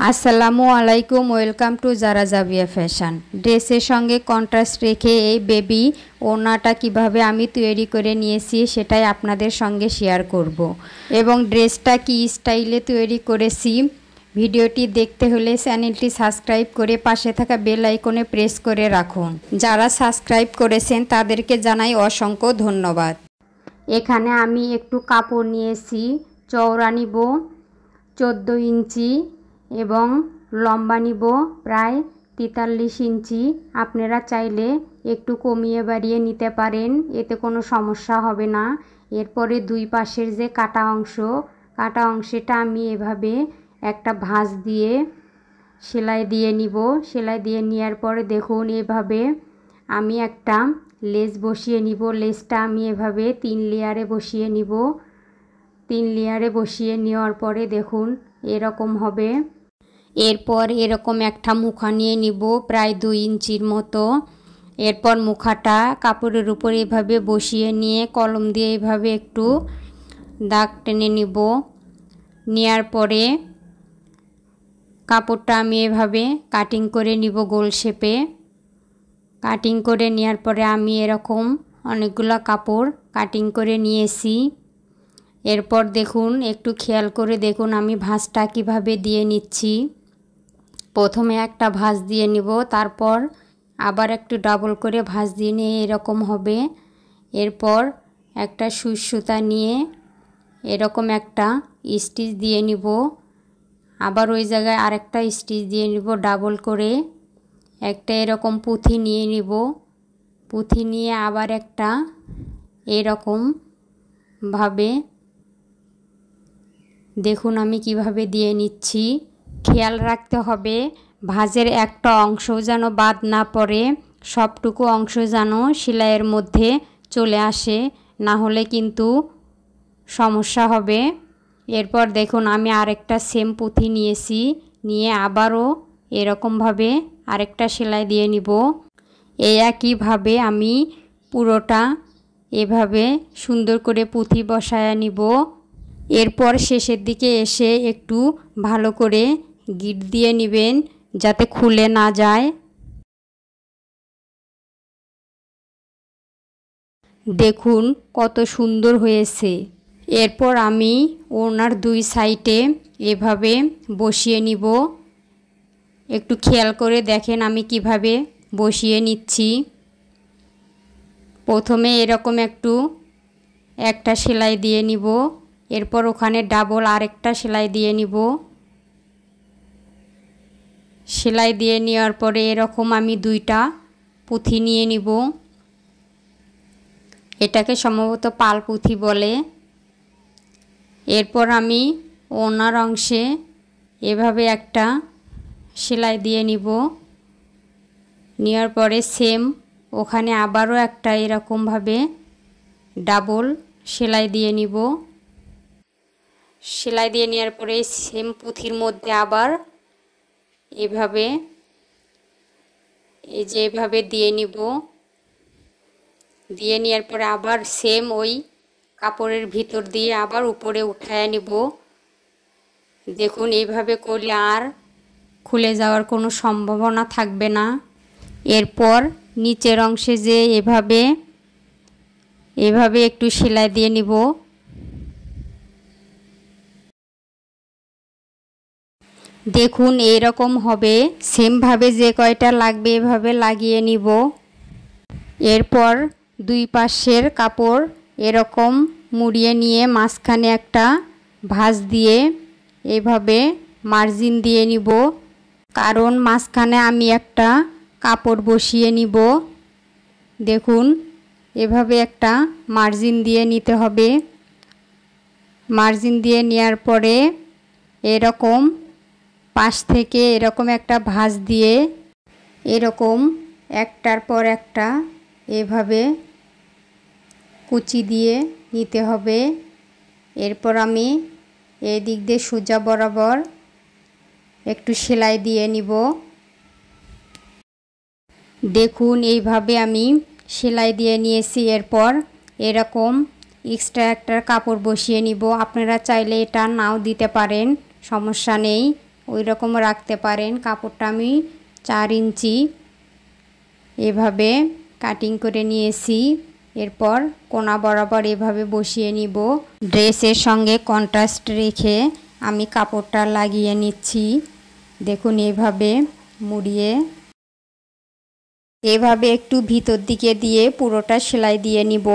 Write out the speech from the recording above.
আসসালামু আলাইকুম, welcome to Zara জাবিয়া fashion. ড্রেসের সঙ্গে কন্ট্রাস্ট রেখে এই বেবি ওড়নাটা কিভাবে আমি তৈরি করে নিয়েছি সেটাই আপনাদের সঙ্গে শেয়ার করব। এবং ড্রেসটা কি স্টাইলে তৈরি করেছি ভিডিওটি দেখতে হলে চ্যানেলটি সাবস্ক্রাইব করে পাশে থাকা বেল আইকনে প্রেস করে রাখুন। যারা সাবস্ক্রাইব করেছেন তাদেরকে জানাই অসংখ্য ধন্যবাদ। এখানে আমি একটু কাপড় নিয়েছি, চওড়া নিব 14 ইঞ্চি এবং লম্বা নিব প্রায় 43 ইঞ্চি। আপনারা চাইলে একটু কমিয়ে বাড়িয়ে নিতে পারেন, এতে কোনো সমস্যা হবে না। এরপরে দুই পাশের যে কাটা অংশটা আমি এভাবে একটা ভাঁজ দিয়ে সেলাই দিয়ে নিব। সেলাই দিয়ে নেওয়ার পরে দেখুন এভাবে আমি একটা লেস বসিয়ে নিব। লেসটা আমি এভাবে 3 লেয়ারে বসিয়ে নিব। 3 লেয়ারে বসিয়ে নেওয়ার পরে দেখুন এরকম হবে। এরপর এরকম একটা মুখা নিয়ে নিব প্রায় 2 ইঞ্চির মতো। এরপর মুখাটা কাপড়ের উপর এভাবে বসিয়ে নিয়ে কলম দিয়ে এভাবে একটু দাগ টেনে নিব। নেওয়ার পরে কাপড়টা আমি এভাবে কাটিং করে নিব গোল শেপে। কাটিং করে নেওয়ার পরে আমি এরকম অনেকগুলো কাপড় কাটিং করে নিয়েছি। এরপর দেখুন একটু খেয়াল করে দেখুন আমি ভাঁজটা কিভাবে দিয়ে নিচ্ছি। প্রথমে একটা ভাঁজ দিয়ে নিব, তারপর আবার একটু ডাবল করে ভাঁজ দিয়ে নিয়ে এরকম হবে। এরপর একটা সুই সুতা নিয়ে এরকম একটা স্টিচ দিয়ে নিব, আবার ওই জায়গায় আরেকটা স্টিচ দিয়ে নিব ডাবল করে। একটা এরকম পুঁথি নিয়ে নিব, পুঁথি নিয়ে আবার একটা এরকম ভাবে দেখুন আমি কিভাবে দিয়ে নিচ্ছি। খেয়াল রাখতে হবে ভাঁজের একটা অংশ যেন বাদ না পড়ে, সবটুকু অংশ যেন সেলাইয়ের মধ্যে চলে আসে, না হলে কিন্তু সমস্যা হবে। এরপর দেখুন আমি আরেকটা সেম পুঁথি নিয়েছি, নিয়ে আবারও এরকমভাবে আরেকটা সেলাই দিয়ে নিব। এই একইভাবে আমি পুরোটা এভাবে সুন্দর করে পুঁথি বসায় নিব। এরপর শেষের দিকে এসে একটু ভালো করে গিট দিয়ে নেবেন যাতে খুলে না যায়। দেখুন কত সুন্দর হয়েছে। এরপর আমি ওড়নার 2 সাইডে এভাবে বসিয়ে নিব। একটু খেয়াল করে দেখেন আমি কিভাবে বসিয়ে নিচ্ছি। প্রথমে এরকম একটা সেলাই দিয়ে নিব, এরপর ওখানে ডাবল আরেকটা সেলাই দিয়ে নিব। সেলাই দিয়ে নেওয়ার পরে এরকম আমি 2টা পুঁথি নিয়ে নিব। এটাকে সম্ভবত পাল পুঁথি বলে। এরপর আমি ওড়নার অংশে এভাবে একটা সেলাই দিয়ে নিব। নেওয়ার পরে সেম ওখানে আবারও একটা এরকমভাবে ডাবল সেলাই দিয়ে নিব। সেলাই দিয়ে নেওয়ার পরে সেম পুঁথির মধ্যে আবার এভাবে এভাবে দিয়ে নিব। দিয়ে নেওয়ার পরে আবার সেম ওই কাপড়ের ভিতর দিয়ে আবার উপরে উঠায় নিব। দেখুন এইভাবে করলে আর খুলে যাওয়ার কোনো সম্ভাবনা থাকবে না। এরপর নিচের অংশে যে এভাবে একটু সেলাই দিয়ে নিব। দেখুন এইরকম হবে। সেমভাবে যে কয়টা লাগবে এভাবে লাগিয়ে নিব। এরপর 2 পাশের কাপড় এরকম মুড়িয়ে নিয়ে মাঝখানে একটা ভাঁজ দিয়ে এভাবে মার্জিন দিয়ে নিব, কারণ মাঝখানে আমি একটা কাপড় বসিয়ে নিব। দেখুন এভাবে একটা মার্জিন দিয়ে নিতে হবে। মার্জিন দিয়ে নেওয়ার পরে এরকম পাশ থেকে এরকম একটা ভাঁজ দিয়ে এরকম একটার পর একটা এভাবে কুচি দিয়ে নিতে হবে। এরপর আমি এই দিক দিয়ে সোজা বরাবর একটু সেলাই দিয়ে নিব। দেখুন এইভাবে আমি সেলাই দিয়ে নিয়েছি। এরপর এরকম এক্সট্রা একটা কাপড় বসিয়ে নিব। আপনারা চাইলে এটা নাও দিতে পারেন, সমস্যা নেই। ওই রকম রাখতে পারেন। কাপড়টা আমি 4 ইঞ্চি এভাবে কাটিং করে নিয়েছি। এরপর কোনা বরাবর এভাবে বসিয়ে নিব। ড্রেসের সঙ্গে কন্ট্রাস্ট রেখে আমি কাপড়টা লাগিয়ে নিচ্ছি। দেখুন এভাবে মুড়িয়ে এভাবে একটু ভিতর দিকে দিয়ে পুরোটা সেলাই দিয়ে নিব।